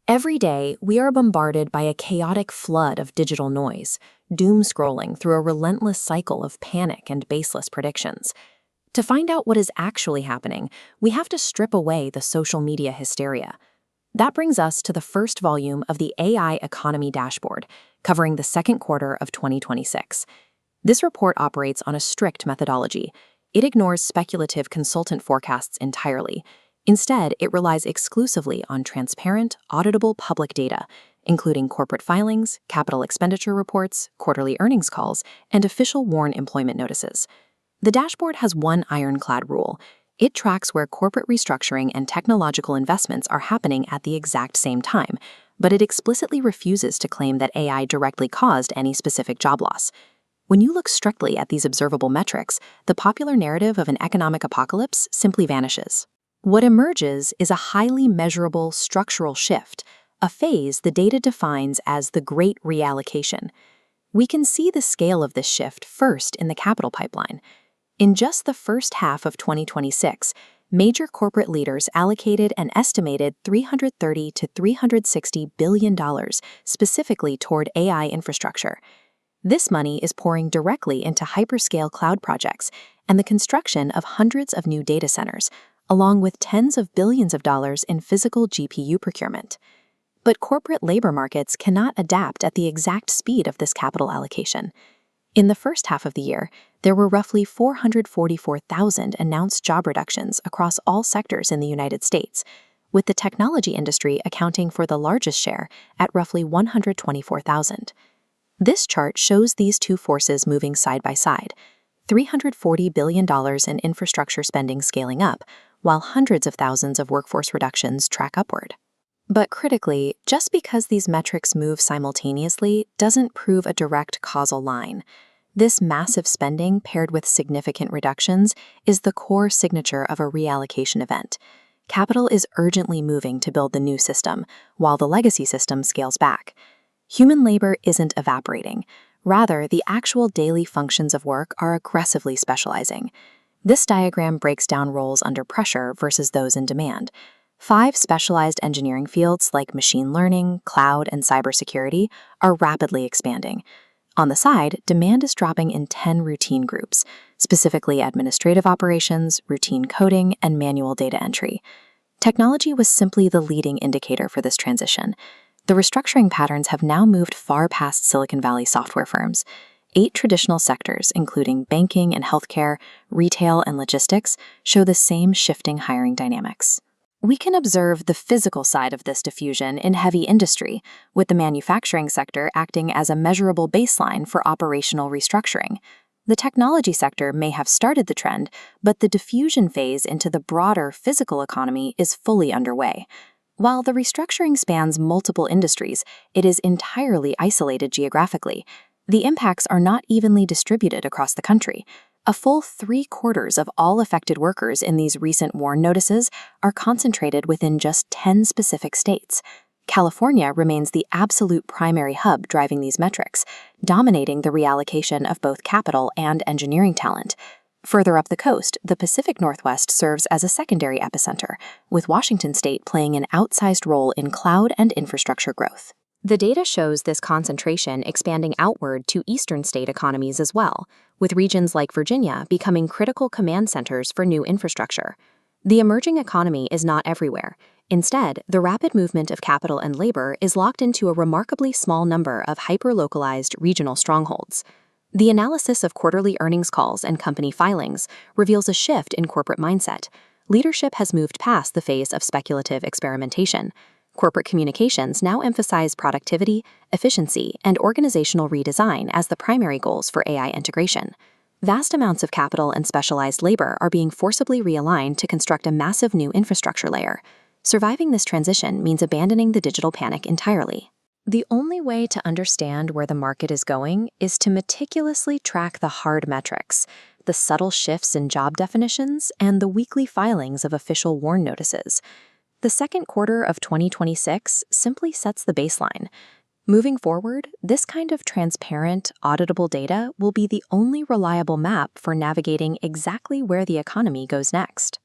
Every day, we are bombarded by a chaotic flood of digital noise, doom scrolling through a relentless cycle of panic and baseless predictions. To find out what is actually happening, we have to strip away the social media hysteria. That brings us to the first volume of the AI Economy Dashboard, covering the second quarter of 2026. This report operates on a strict methodology. It ignores speculative consultant forecasts entirely. Instead, it relies exclusively on transparent, auditable public data, including corporate filings, capital expenditure reports, quarterly earnings calls, and official WARN employment notices. The dashboard has one ironclad rule. It tracks where corporate restructuring and technological investments are happening at the exact same time, but it explicitly refuses to claim that AI directly caused any specific job loss. When you look strictly at these observable metrics, the popular narrative of an economic apocalypse simply vanishes. What emerges is a highly measurable structural shift, a phase the data defines as the Great Reallocation. We can see the scale of this shift first in the capital pipeline. In just the first half of 2026, major corporate leaders allocated an estimated $330 to $360 billion specifically toward AI infrastructure. This money is pouring directly into hyperscale cloud projects and the construction of hundreds of new data centers, along with tens of billions of dollars in physical GPU procurement. But corporate labor markets cannot adapt at the exact speed of this capital allocation. In the first half of the year, there were roughly 444,000 announced job reductions across all sectors in the United States, with the technology industry accounting for the largest share at roughly 124,000. This chart shows these two forces moving side by side, $340 billion in infrastructure spending scaling up, while hundreds of thousands of workforce reductions track upward. But critically, just because these metrics move simultaneously doesn't prove a direct causal line. This massive spending paired with significant reductions is the core signature of a reallocation event. Capital is urgently moving to build the new system, while the legacy system scales back. Human labor isn't evaporating. Rather, the actual daily functions of work are aggressively specializing. This diagram breaks down roles under pressure versus those in demand. 5 specialized engineering fields like machine learning, cloud, and cybersecurity are rapidly expanding. On the side, demand is dropping in 10 routine groups, specifically administrative operations, routine coding, and manual data entry. Technology was simply the leading indicator for this transition. The restructuring patterns have now moved far past Silicon Valley software firms. 8 traditional sectors, including banking and healthcare, retail, and logistics, show the same shifting hiring dynamics. We can observe the physical side of this diffusion in heavy industry, with the manufacturing sector acting as a measurable baseline for operational restructuring. The technology sector may have started the trend, but the diffusion phase into the broader physical economy is fully underway. While the restructuring spans multiple industries, it is entirely isolated geographically. The impacts are not evenly distributed across the country. A full 3/4 of all affected workers in these recent WARN notices are concentrated within just 10 specific states. California remains the absolute primary hub driving these metrics, dominating the reallocation of both capital and engineering talent. Further up the coast, the Pacific Northwest serves as a secondary epicenter, with Washington state playing an outsized role in cloud and infrastructure growth. The data shows this concentration expanding outward to eastern state economies as well, with regions like Virginia becoming critical command centers for new infrastructure. The emerging economy is not everywhere. Instead, the rapid movement of capital and labor is locked into a remarkably small number of hyper-localized regional strongholds. The analysis of quarterly earnings calls and company filings reveals a shift in corporate mindset. Leadership has moved past the phase of speculative experimentation. Corporate communications now emphasize productivity, efficiency, and organizational redesign as the primary goals for AI integration. Vast amounts of capital and specialized labor are being forcibly realigned to construct a massive new infrastructure layer. Surviving this transition means abandoning the digital panic entirely. The only way to understand where the market is going is to meticulously track the hard metrics, the subtle shifts in job definitions, and the weekly filings of official WARN notices. The second quarter of 2026 simply sets the baseline. Moving forward, this kind of transparent, auditable data will be the only reliable map for navigating exactly where the economy goes next.